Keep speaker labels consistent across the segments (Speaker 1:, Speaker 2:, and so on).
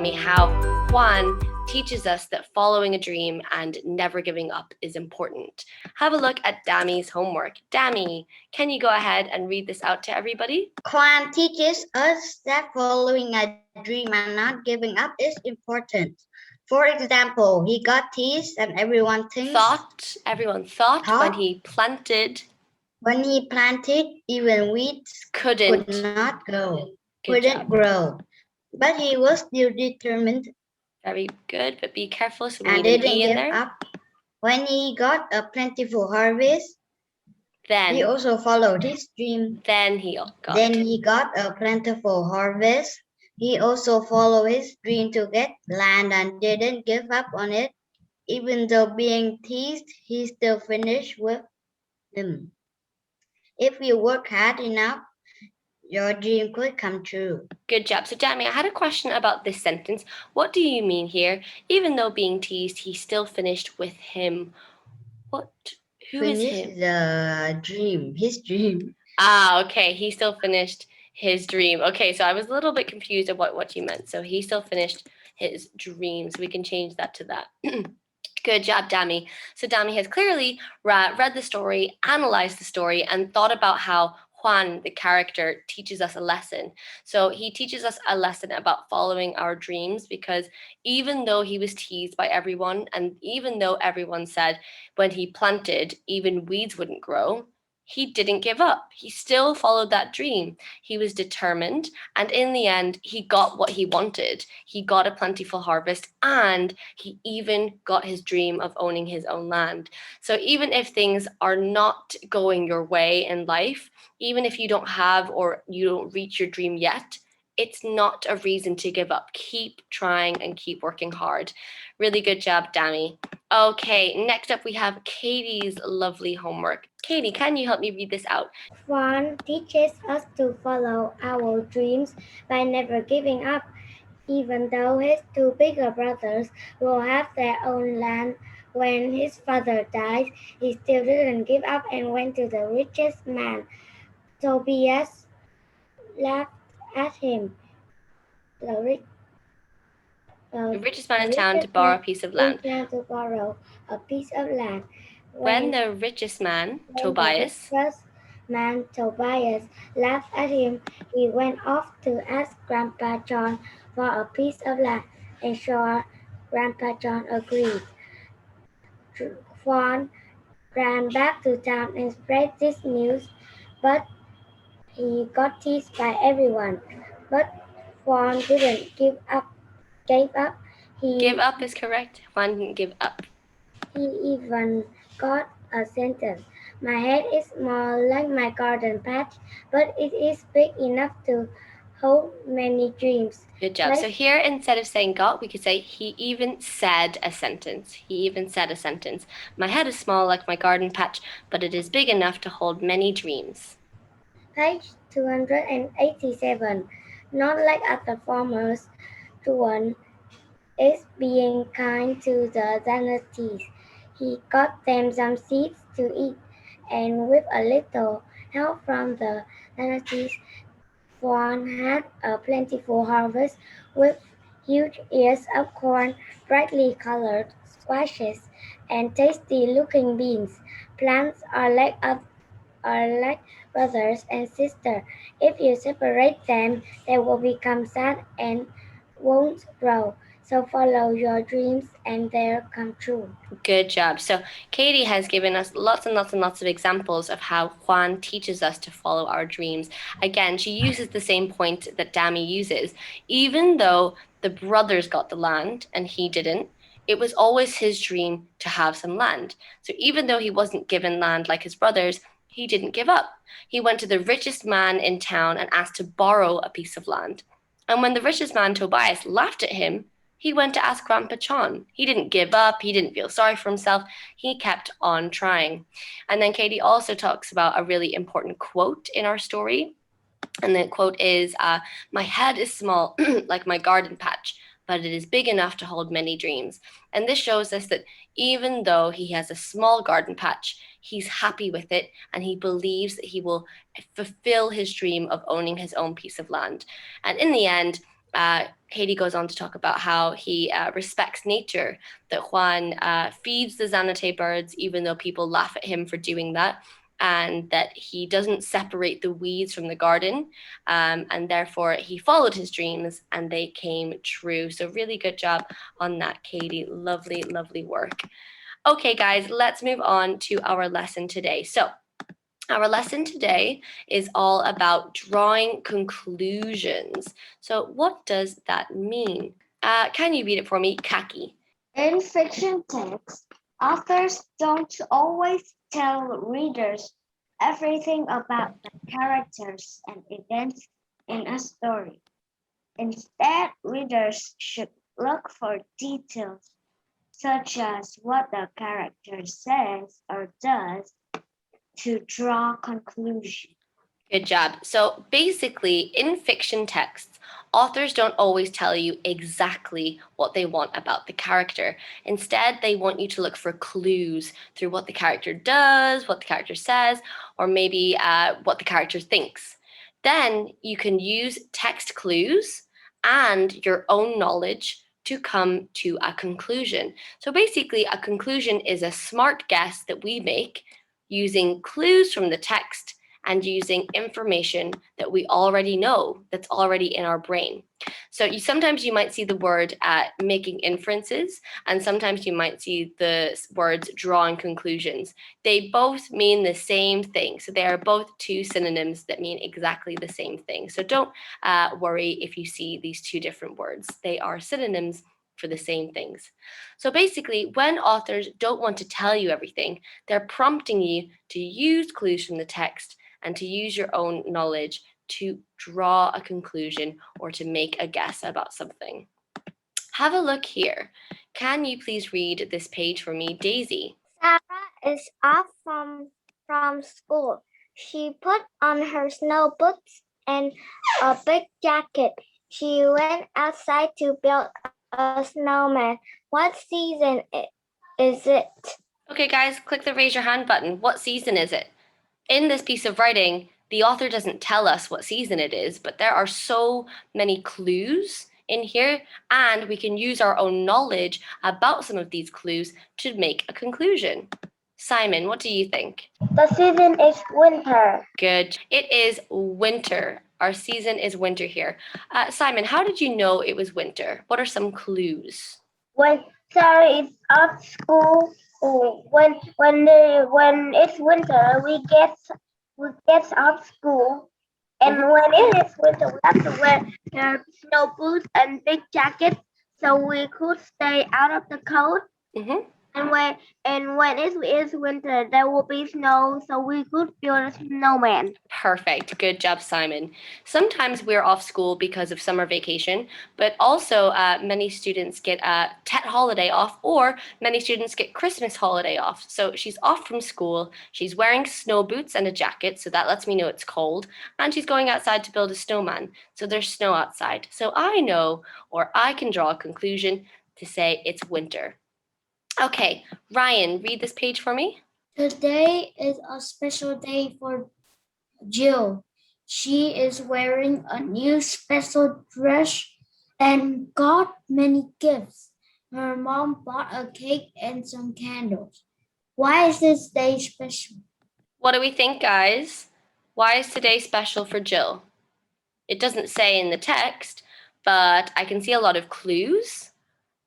Speaker 1: Dami how Juan teaches us that following a dream and never giving up is important. Have a look at Dami's homework. Dami, can you go ahead and read this out to everybody?
Speaker 2: Juan teaches us that following a dream and not giving up is important. For example, he got teased and everyone
Speaker 1: Everyone thought when he planted,
Speaker 2: even weeds
Speaker 1: couldn't.
Speaker 2: could not
Speaker 1: Good
Speaker 2: couldn't
Speaker 1: job.
Speaker 2: grow. But he was still determined
Speaker 1: Very good, but be careful. So we
Speaker 2: and
Speaker 1: need an
Speaker 2: didn't
Speaker 1: E in
Speaker 2: give
Speaker 1: there.
Speaker 2: up. When he got a plentiful harvest, he
Speaker 1: Then
Speaker 2: also followed his dream.
Speaker 1: Then
Speaker 2: he got a plentiful harvest. He also followed his dream to get land and didn't give up on it. Even though being teased, he still finished with them. If you work hard enough, your dream could come true.
Speaker 1: Good job. So, Dami, I had a question about this sentence. What do you mean here? Even though being teased, he still finished with him. What? Who is him?
Speaker 2: His dream.
Speaker 1: Ah, okay. He still finished his dream. Okay, so I was a little bit confused of what you meant. So he still finished his dream. So we can change that to that. Good job, Dami. So Dami has clearly read the story, analyzed the story, and thought about how Juan, the character, teaches us a lesson. So he teaches us a lesson about following our dreams because even though he was teased by everyone, and even though everyone said when he planted, even weeds wouldn't grow, he didn't give up. He still followed that dream. He was determined, and in the end, he got what he wanted. He got a plentiful harvest, and he even got his dream of owning his own land. So even if things are not going your way in life, even if you don't have or you don't reach your dream yet, it's not a reason to give up. Keep trying and keep working hard. Really good job, Dami. Okay, next up we have Katie's lovely homework. Katie, can you help me read this out?
Speaker 3: Juan teaches us to follow our dreams by never giving up. Even though his two bigger brothers will have their own land when his father dies, he still didn't give up and went to the richest man. Tobias laughed at him. The
Speaker 1: richest man in town to borrow a piece of land.
Speaker 3: To borrow a piece of land.
Speaker 1: When the richest man, Tobias,
Speaker 3: laughed at him, he went off to ask Grandpa John for a piece of land, and sure, Grandpa John agreed. Juan ran back to town and spread this news, but he got teased by everyone. But Juan didn't give up.
Speaker 1: Give up is correct. Juan didn't give up.
Speaker 3: He even got a sentence. My head is small like my garden patch, but it is big enough to hold many dreams.
Speaker 1: Good job. So here, instead of saying got, we could say he even said a sentence. He even said a sentence. My head is small like my garden patch, but it is big enough to hold many dreams.
Speaker 3: Page 287. Not like other farmers, Juan is being kind to the dynasties. He got them some seeds to eat, and with a little help from the dynasties, Juan had a plentiful harvest with huge ears of corn, brightly colored squashes, and tasty-looking beans. Plants are like brothers and sisters. If you separate them, they will become sad and won't grow. So follow your dreams and they'll come true.
Speaker 1: Good job. So Katie has given us lots and lots and lots of examples of how Juan teaches us to follow our dreams. Again, she uses the same point that Dami uses. Even though the brothers got the land and he didn't, it was always his dream to have some land. So even though he wasn't given land like his brothers, he didn't give up. He went to the richest man in town and asked to borrow a piece of land. And when the richest man, Tobias, laughed at him, he went to ask Grandpa John. He didn't give up. He didn't feel sorry for himself. He kept on trying. And then Katie also talks about a really important quote in our story. And the quote is, my head is small like my garden patch, but it is big enough to hold many dreams. And this shows us that even though he has a small garden patch, he's happy with it and he believes that he will fulfill his dream of owning his own piece of land. And in the end, Katie goes on to talk about how he respects nature, that Juan feeds the Zanate birds, even though people laugh at him for doing that, and that he doesn't separate the weeds from the garden, and therefore he followed his dreams and they came true. So really good job on that, Katie. Lovely, lovely work. Okay, guys, let's move on to our lesson today. So our lesson today is all about drawing conclusions. So what does that mean? Can you read it for me, Kaki?
Speaker 3: In fiction texts, authors don't always tell readers everything about the characters and events in a story. Instead, readers should look for details such as what the character says or does to draw conclusions.
Speaker 1: Good job. So basically, in fiction texts, authors don't always tell you exactly what they want about the character. Instead, they want you to look for clues through what the character does, what the character says, or maybe what the character thinks. Then you can use text clues and your own knowledge to come to a conclusion. So basically, a conclusion is a smart guess that we make using clues from the text and using information that we already know that's already in our brain. So sometimes you might see the word making inferences, and sometimes you might see the words drawing conclusions. They both mean the same thing. So they are both two synonyms that mean exactly the same thing. So don't worry if you see these two different words. They are synonyms for the same things. So basically, when authors don't want to tell you everything, they're prompting you to use clues from the text and to use your own knowledge to draw a conclusion or to make a guess about something. Have a look here. Can you please read this page for me, Daisy?
Speaker 3: Sarah is off from school. She put on her snow boots and a big jacket. She went outside to build a snowman. What season is it?
Speaker 1: Okay, guys, click the raise your hand button. What season is it? In this piece of writing, the author doesn't tell us what season it is, but there are so many clues in here, and we can use our own knowledge about some of these clues to make a conclusion. Simon, what do you think?
Speaker 3: The season is winter.
Speaker 1: Good. It is winter. Our season is winter here. Simon, how did you know it was winter? What are some clues?
Speaker 3: When Sarah is off school, when it's winter, we get off school, and when it is winter, we have to wear snow boots and big jackets so we could stay out of the cold.
Speaker 1: Mm-hmm.
Speaker 3: And when it is winter, there will be snow, so we could build a snowman.
Speaker 1: Perfect. Good job, Simon. Sometimes we're off school because of summer vacation, but also many students get a Tet holiday off, or many students get Christmas holiday off. So she's off from school. She's wearing snow boots and a jacket, so that lets me know it's cold. And she's going outside to build a snowman. So there's snow outside. So I know, or I can draw a conclusion to say it's winter. Okay, Ryan, read this page for me.
Speaker 4: Today is a special day for Jill. She is wearing a new special dress and got many gifts. Her mom bought a cake and some candles. Why is this day special?
Speaker 1: What do we think, guys? Why is today special for Jill? It doesn't say in the text, but I can see a lot of clues,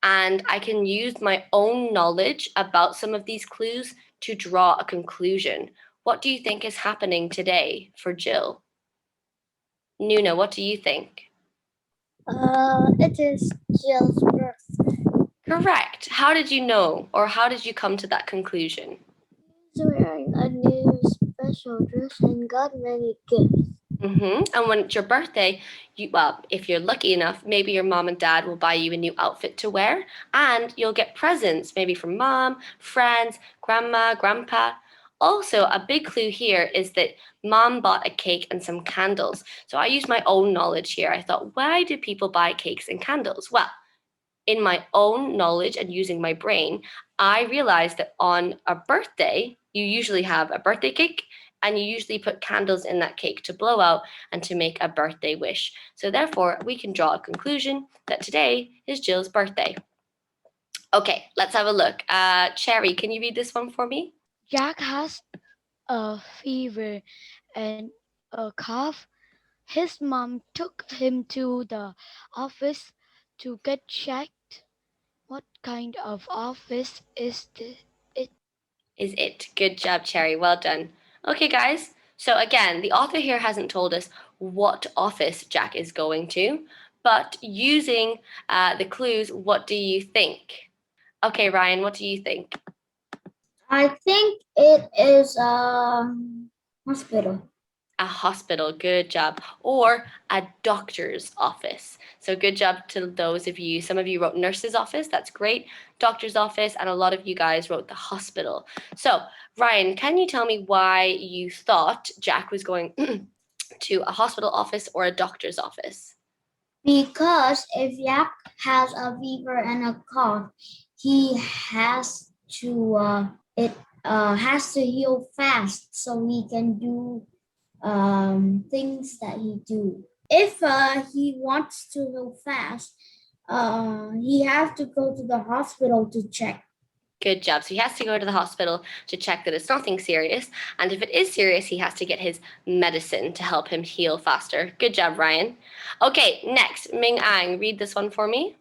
Speaker 1: and I can use my own knowledge about some of these clues to draw a conclusion. What do you think is happening today for Jill? Nuna, what do you think?
Speaker 3: It is Jill's birthday.
Speaker 1: Correct. How did you know, or how did you come to that conclusion?
Speaker 3: She's wearing a new special dress and got many gifts.
Speaker 1: And when it's your birthday, if you're lucky enough, maybe your mom and dad will buy you a new outfit to wear, and you'll get presents, maybe from mom, friends, grandma, grandpa. Also, a big clue here is that mom bought a cake and some candles. So I used my own knowledge here. I thought, why do people buy cakes and candles? Well, in my own knowledge and using my brain, I realized that on a birthday, you usually have a birthday cake and you usually put candles in that cake to blow out and to make a birthday wish. So therefore, we can draw a conclusion that today is Jill's birthday. Okay, let's have a look. Cherry, can you read this one for me?
Speaker 5: Jack has a fever and a cough. His mom took him to the office to get checked. What kind of office is it?
Speaker 1: Is it. Good job, Cherry. Well done. Okay, guys. So again, the author here hasn't told us what office Jack is going to, but using the clues, what do you think? Okay, Ryan, what do you think?
Speaker 4: I think it is a hospital.
Speaker 1: A hospital, good job. Or a doctor's office. So good job to those of you. Some of you wrote nurse's office, that's great. Doctor's office, and a lot of you guys wrote the hospital. So Ryan, can you tell me why you thought Jack was going to a hospital office or a doctor's office?
Speaker 4: Because if Jack has a fever and a cough, he has to has to heal fast so he can do things that he do. If he wants to heal fast, he has to go to the hospital to check.
Speaker 1: Good job. So he has to go to the hospital to check that it's nothing serious. And if it is serious, he has to get his medicine to help him heal faster. Good job, Ryan. Okay, next, Ming Ang, read this one for me.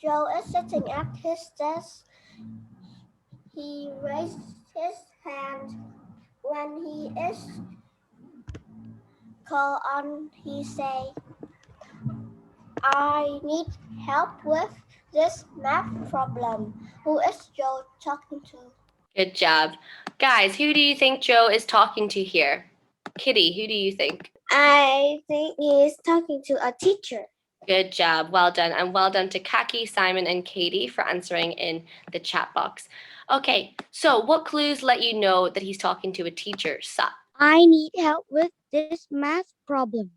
Speaker 3: Joe is sitting at his desk. He raised his hand when he is called on. He say, "I need help with this math problem." Who is Joe talking to?
Speaker 1: Good job. Guys, who do you think Joe is talking to here? Kitty, who do you think?
Speaker 3: I think he is talking to a teacher.
Speaker 1: Good job. Well done. And well done to Kaki, Simon, and Katie for answering in the chat box. Okay, so what clues let you know that he's talking to a teacher? Sa.
Speaker 3: I need help with this math problem.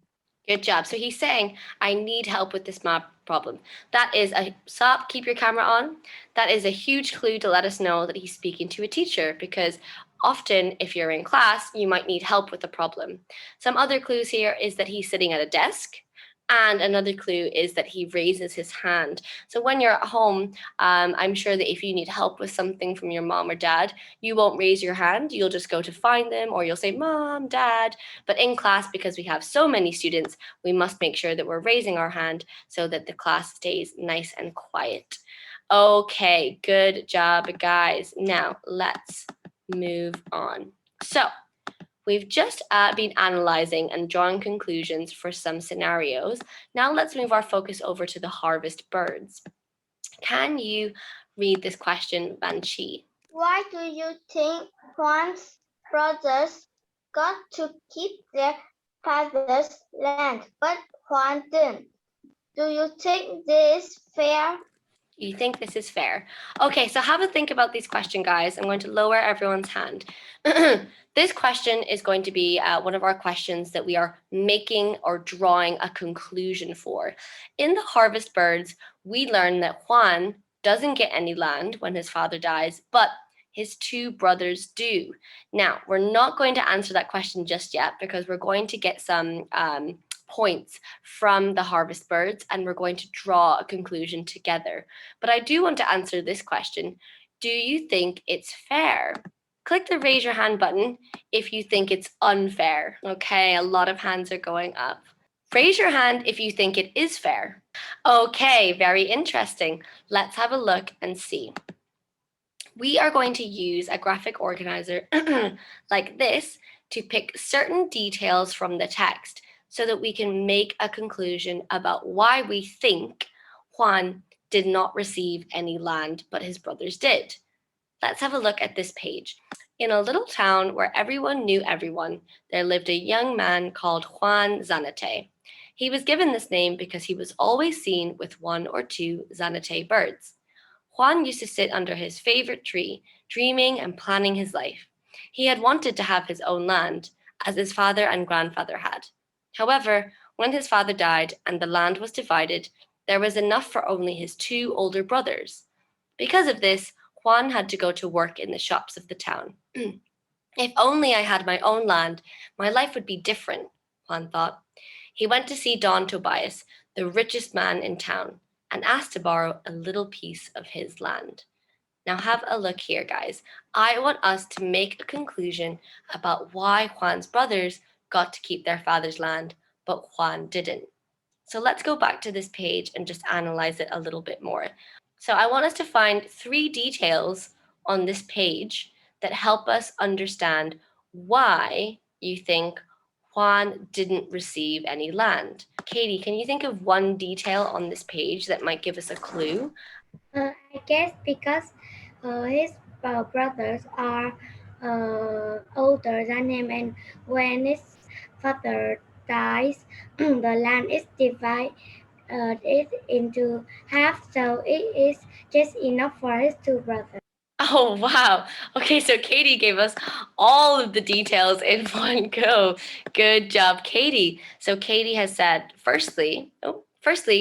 Speaker 1: Good job. So he's saying, I need help with this math problem. That is a, stop, keep your camera on. That is a huge clue to let us know that he's speaking to a teacher, because often if you're in class, you might need help with a problem. Some other clues here is that he's sitting at a desk. And another clue is that he raises his hand. So when you're at home, I'm sure that if you need help with something from your mom or dad, you won't raise your hand. You'll just go to find them, or you'll say, Mom, Dad. But in class, because we have so many students, we must make sure that we're raising our hand so that the class stays nice and quiet. Okay, good job, guys. Now let's move on. So we've just been analyzing and drawing conclusions for some scenarios. Now let's move our focus over to the harvest birds. Can you read this question, Van Chi?
Speaker 3: Why do you think Juan's brothers got to keep their father's land, but Juan didn't? Do you think this is fair?
Speaker 1: You think this is fair? Okay, so have a think about this question, guys. I'm going to lower everyone's hand. This question is going to be one of our questions that we are making or drawing a conclusion for. In the harvest birds, we learn that Juan doesn't get any land when his father dies, but his two brothers do. Now, we're not going to answer that question just yet, because we're going to get some points from the harvest birds and we're going to draw a conclusion together. But I do want to answer this question. Do you think it's fair? Click the raise your hand button if you think it's unfair. Okay, a lot of hands are going up. Raise your hand if you think it is fair. Okay, very interesting. Let's have a look and see. We are going to use a graphic organizer like this to pick certain details from the text so that we can make a conclusion about why we think Juan did not receive any land, but his brothers did. Let's have a look at this page. In a little town where everyone knew everyone, there lived a young man called Juan Zanate. He was given this name because he was always seen with one or two Zanate birds. Juan used to sit under his favorite tree, dreaming and planning his life. He had wanted to have his own land, as his father and grandfather had. However, when his father died and the land was divided, there was enough for only his two older brothers. Because of this, Juan had to go to work in the shops of the town. If only I had my own land, my life would be different, Juan thought. He went to see Don Tobias, the richest man in town, and asked to borrow a little piece of his land. Now, have a look here, guys. I want us to make a conclusion about why Juan's brothers got to keep their father's land, but Juan didn't. So let's go back to this page and just analyze it a little bit more. So I want us to find 3 details on this page that help us understand why you think Juan didn't receive any land. Katie, can you think of one detail on this page that might give us a clue?
Speaker 3: I guess because his brothers are older than him, and when his father dies, the land is divided into half, so it is just enough for his 2 brothers.
Speaker 1: Oh, wow. Okay, so Katie gave us all of the details in one go. Good job, Katie. So Katie has said, firstly,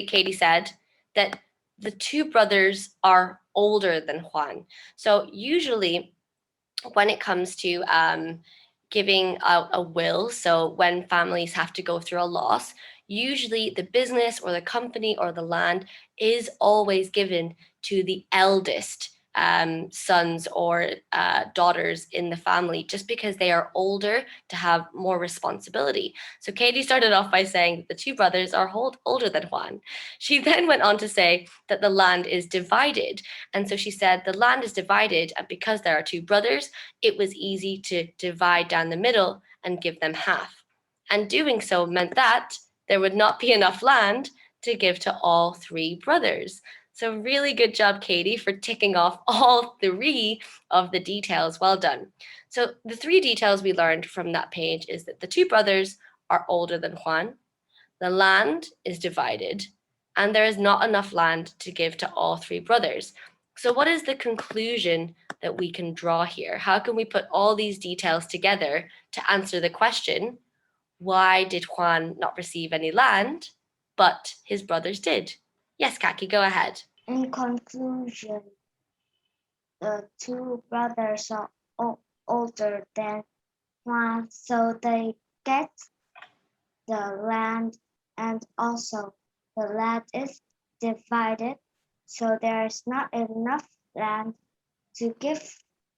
Speaker 1: Katie said that the 2 brothers are older than Juan. So usually when it comes to giving a will, so when families have to go through a loss, usually the business or the company or the land is always given to the eldest sons or daughters in the family, just because they are older to have more responsibility. So Katie started off by saying that the 2 brothers are older than Juan. She then went on to say that the land is divided. And so she said the land is divided, and because there are 2 brothers, it was easy to divide down the middle and give them half. And doing so meant that there would not be enough land to give to all 3 brothers. So, really good job, Katie, for ticking off all 3 of the details. Well done. So, the 3 details we learned from that page is that the 2 brothers are older than Juan, the land is divided, and there is not enough land to give to all 3 brothers. So, what is the conclusion that we can draw here? How can we put all these details together to answer the question, why did Juan not receive any land, but his brothers did? Yes, Kaki, go ahead.
Speaker 4: In conclusion, the 2 brothers are older than Juan, so they get the land, and also the land is divided, so there is not enough land to give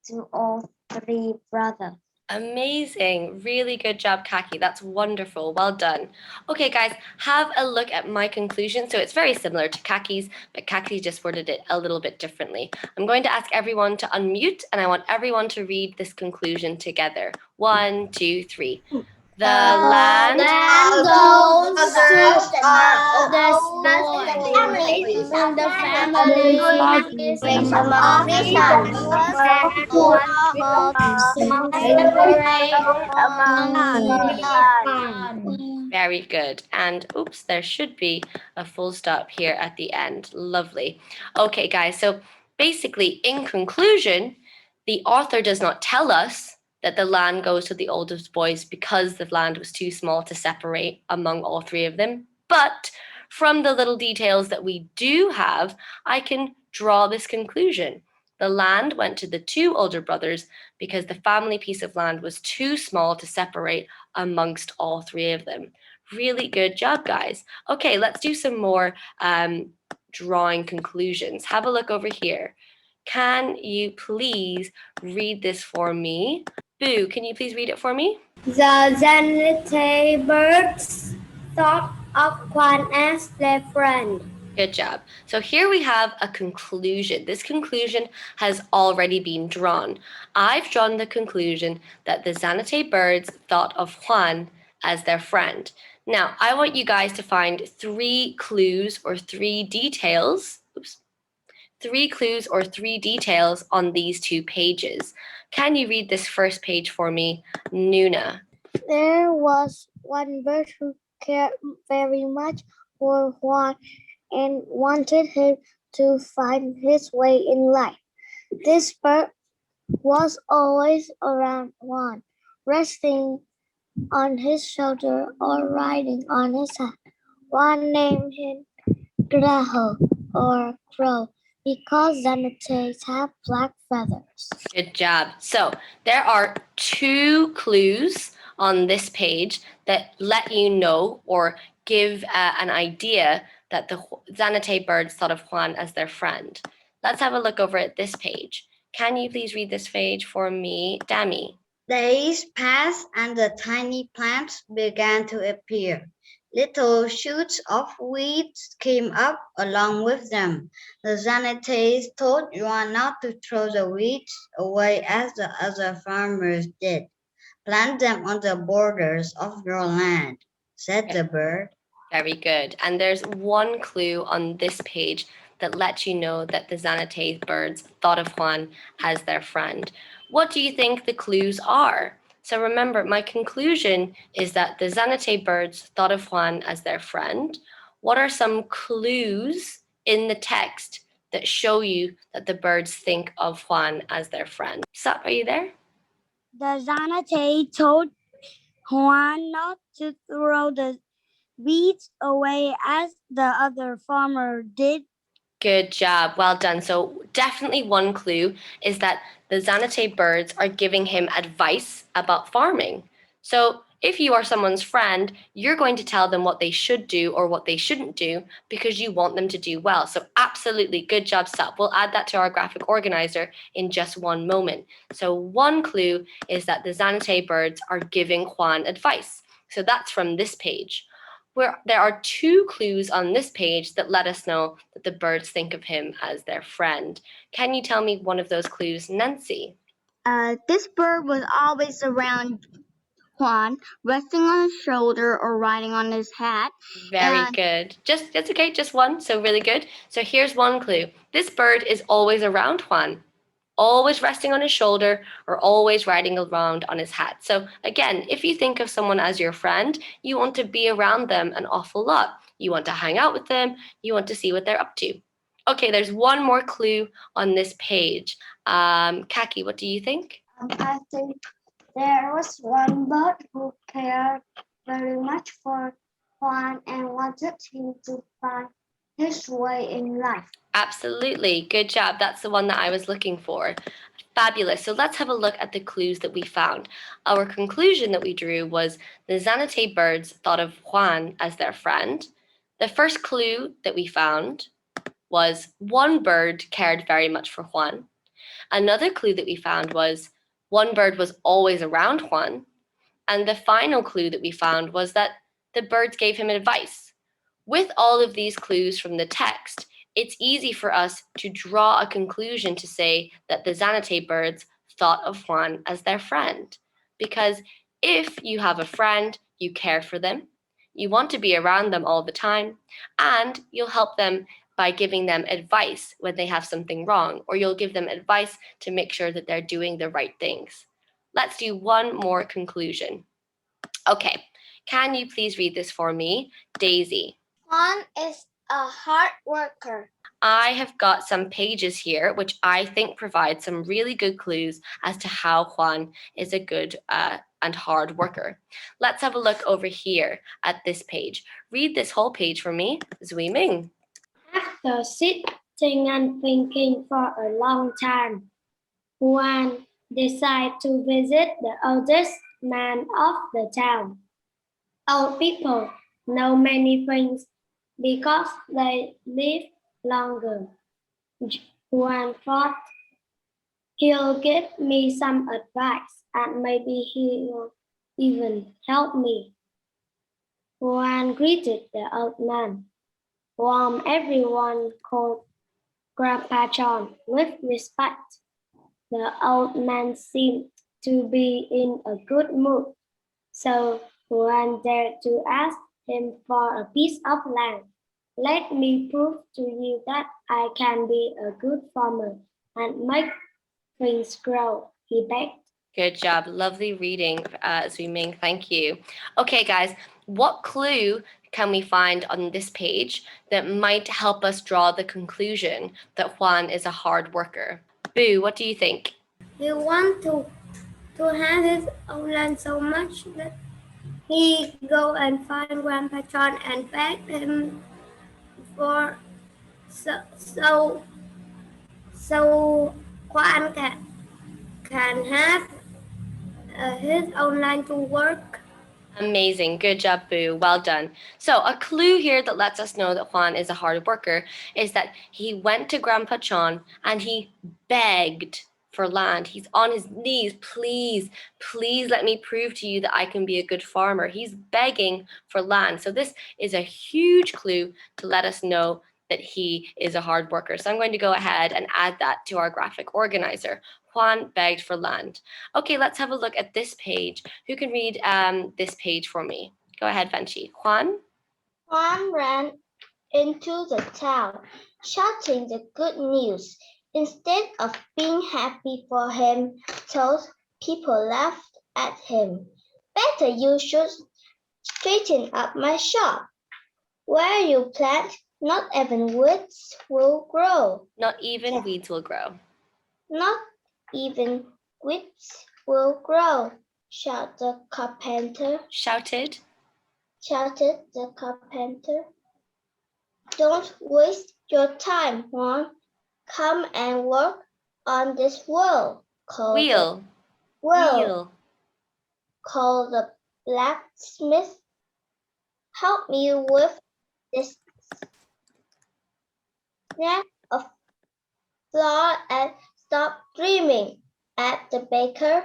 Speaker 4: to all 3 brothers.
Speaker 1: Amazing. Really good job, Kaki. That's wonderful. Well done. Okay, guys, have a look at my conclusion. So it's very similar to Kaki's, but Kaki just worded it a little bit differently. I'm going to ask everyone to unmute, and I want everyone to read this conclusion together. 1, 2, 3. The land
Speaker 3: goes
Speaker 2: Brothers
Speaker 3: to
Speaker 2: are
Speaker 3: the
Speaker 2: family.
Speaker 3: the family is among the sons.
Speaker 1: Very good. And oops, there should be a full stop here at the end. Lovely. Okay, guys. So basically, in conclusion, the author does not tell us that the land goes to the oldest boys because the land was too small to separate among all 3 of them. But from the little details that we do have, I can draw this conclusion. The land went to the 2 older brothers because the family piece of land was too small to separate amongst all 3 of them. Really good job, guys. Okay, let's do some more drawing conclusions. Have a look over here. Can you please read this for me? Boo, can you please read it for me?
Speaker 3: The Zanate birds thought of Juan as their friend.
Speaker 1: Good job. So here we have a conclusion. This conclusion has already been drawn. I've drawn the conclusion that the Zanate birds thought of Juan as their friend. Now, I want you guys to find 3 clues or 3 details. 3 clues or 3 details on these 2 pages. Can you read this first page for me, Nuna?
Speaker 3: There was one bird who cared very much for Juan and wanted him to find his way in life. This bird was always around Juan, resting on his shoulder or riding on his head. Juan named him Grajo or Crow Because Xanates have black feathers.
Speaker 1: Good job. So there are 2 clues on this page that let you know or give an idea that the Zanate birds thought of Juan as their friend. Let's have a look over at this page. Can you please read this page for me, Dami?
Speaker 2: Days passed and the tiny plants began to appear. Little shoots of weeds came up along with them. The Xanates told Juan not to throw the weeds away as the other farmers did. Plant them on the borders of your land, said the bird.
Speaker 1: Very good. And there's 1 clue on this page that lets you know that the Zanate birds thought of Juan as their friend. What do you think the clues are? So remember, my conclusion is that the Zanate birds thought of Juan as their friend. What are some clues in the text that show you that the birds think of Juan as their friend? Sup, are you there?
Speaker 3: The Xanate told Juan not to throw the weeds away as the other farmer did.
Speaker 1: Good job. Well done. So definitely 1 clue is that the Zanate birds are giving him advice about farming. So if you are someone's friend, you're going to tell them what they should do or what they shouldn't do because you want them to do well. So absolutely good job, Sup. We'll add that to our graphic organizer in just 1 moment. So 1 clue is that the Zanate birds are giving Juan advice. So that's from this page. Where there are 2 clues on this page that let us know that the birds think of him as their friend. Can you tell me one of those clues, Nancy?
Speaker 2: This bird was always around Juan, resting on his shoulder or riding on his hat.
Speaker 1: Very good. That's okay, just 1, so really good. So here's 1 clue. This bird is always around Juan, always resting on his shoulder or always riding around on his hat. So again, if you think of someone as your friend, you want to be around them an awful lot. You want to hang out with them. You want to see what they're up to. Okay, there's 1 more clue on this page. Kaki, what do you think?
Speaker 4: I think there was one bird who cared very much for Juan and wanted him to find his way in life.
Speaker 1: Absolutely. Good job. That's the one that I was looking for. Fabulous. So let's have a look at the clues that we found. Our conclusion that we drew was the Zanate birds thought of Juan as their friend. The first clue that we found was 1 bird cared very much for Juan. Another clue that we found was 1 bird was always around Juan. And the final clue that we found was that the birds gave him advice. With all of these clues from the text, it's easy for us to draw a conclusion to say that the Zanate birds thought of Juan as their friend. Because if you have a friend, you care for them, you want to be around them all the time, and you'll help them by giving them advice when they have something wrong, or you'll give them advice to make sure that they're doing the right things. Let's do 1 more conclusion. Okay, can you please read this for me, Daisy?
Speaker 3: Juan is a hard worker.
Speaker 1: I have got some pages here which I think provide some really good clues as to how Juan is a good and hard worker. Let's have a look over here at this page. Read this whole page for me, Zui Ming.
Speaker 3: After sitting and thinking for a long time, Juan decided to visit the oldest man of the town. Old people know many things because they live longer. Juan thought he'll give me some advice and maybe he'll even help me. Juan greeted the old man, whom everyone called Grandpa John with respect. The old man seemed to be in a good mood, so Juan dared to ask him for a piece of land. Let me prove to you that I can be a good farmer and make things grow, he begged.
Speaker 1: Good job. Lovely reading, Zui Ming. Thank you. Okay, guys, what clue can we find on this page that might help us draw the conclusion that Juan is a hard worker? Boo, what do you think?
Speaker 3: He wanted to have his own land so much that he go and find Grandpa John and beg him for so So Juan can have his own line to work.
Speaker 1: Amazing. Good job, Boo. Well done. So, a clue here that lets us know that Juan is a hard worker is that he went to Grandpa John and he begged for land. He's on his knees. Please, please let me prove to you that I can be a good farmer. He's begging for land. So, this is a huge clue to let us know that he is a hard worker. So, I'm going to go ahead and add that to our graphic organizer. Juan begged for land. Okay, let's have a look at this page. Who can read this page for me? Go ahead, Vanchi. Juan?
Speaker 4: Juan ran into the town, shouting the good news. Instead of being happy for him, those people laughed at him. Better you should straighten up my shop. Where you plant, not even weeds will grow.
Speaker 1: Not even weeds will grow.
Speaker 4: Not even weeds will grow, shouted the carpenter.
Speaker 1: Shouted
Speaker 4: The carpenter. Don't waste your time, Juan. Come and work on this wheel.
Speaker 1: Wheel.
Speaker 4: Called the blacksmith. Help me with this snack of flour and stop dreaming. At the baker,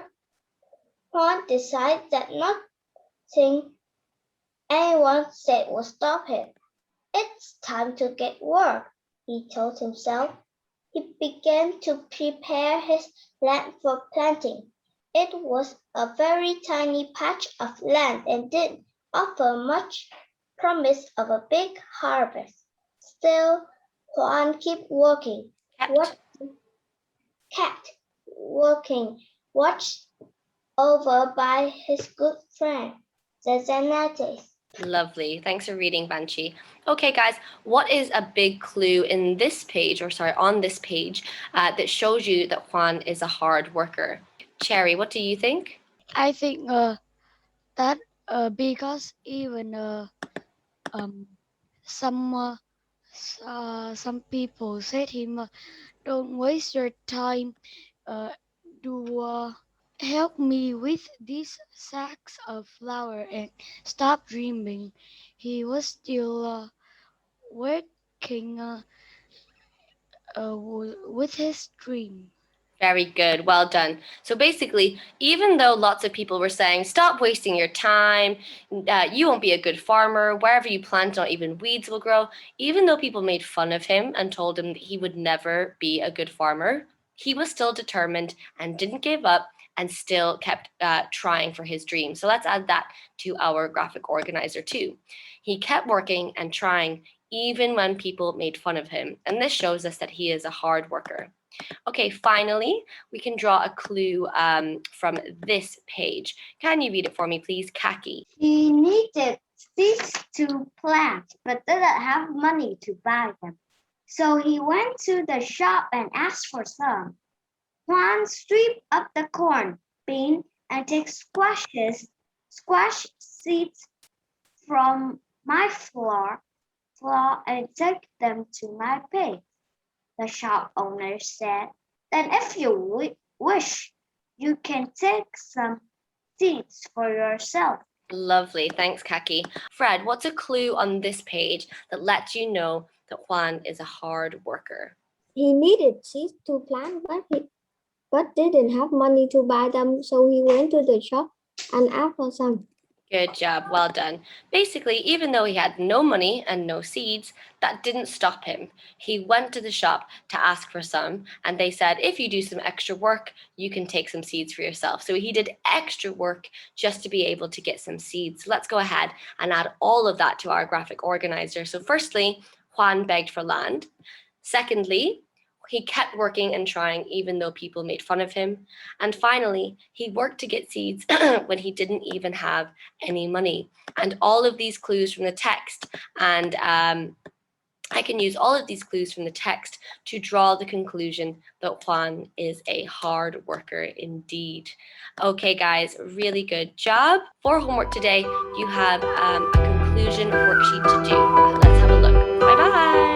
Speaker 4: Juan decided that nothing anyone said would stop him. It's time to get work, he told himself. He began to prepare his land for planting. It was a very tiny patch of land and didn't offer much promise of a big harvest. Still, Juan kept working. Watched over by his good friend, the Xanates.
Speaker 1: Lovely. Thanks for reading, Banshee. Okay, guys, what is a big clue in this page, on this page, that shows you that Juan is a hard worker? Cherry, what do you think?
Speaker 5: I think that because even some people said him, don't waste your time to help me with these sacks of flour and stop dreaming. He was still working with his dream.
Speaker 1: Very good. Well done. So basically, even though lots of people were saying, stop wasting your time, you won't be a good farmer, wherever you plant, not even weeds will grow, even though people made fun of him and told him that he would never be a good farmer, he was still determined and didn't give up and still kept trying for his dream. So let's add that to our graphic organizer too. He kept working and trying even when people made fun of him. And this shows us that he is a hard worker. Okay, finally, we can draw a clue from this page. Can you read it for me, please, Kaki?
Speaker 2: He needed seeds to plant, but didn't have money to buy them. So he went to the shop and asked for some. Juan stripped up the corn, bean, and take squash seeds from my floor and take them to my pig. The shop owner said, then if you wish, you can take some seeds for yourself.
Speaker 1: Lovely, thanks, Kaki. Fred, what's a clue on this page that lets you know that Juan is a hard worker?
Speaker 3: He needed seeds to plant, but didn't have money to buy them, so he went to the shop and asked for some.
Speaker 1: Good job, well done. Basically, even though he had no money and no seeds, that didn't stop him. He went to the shop to ask for some, and they said, if you do some extra work, you can take some seeds for yourself. So he did extra work just to be able to get some seeds. So let's go ahead and add all of that to our graphic organizer. So firstly, Juan begged for land. Secondly, he kept working and trying even though people made fun of him. And finally, he worked to get seeds when he didn't even have any money. And all of these clues from the text, and I can use all of these clues from the text to draw the conclusion that Juan is a hard worker indeed. Okay, guys, really good job. For homework today, you have a conclusion worksheet to do. Let's have a look. Bye-bye.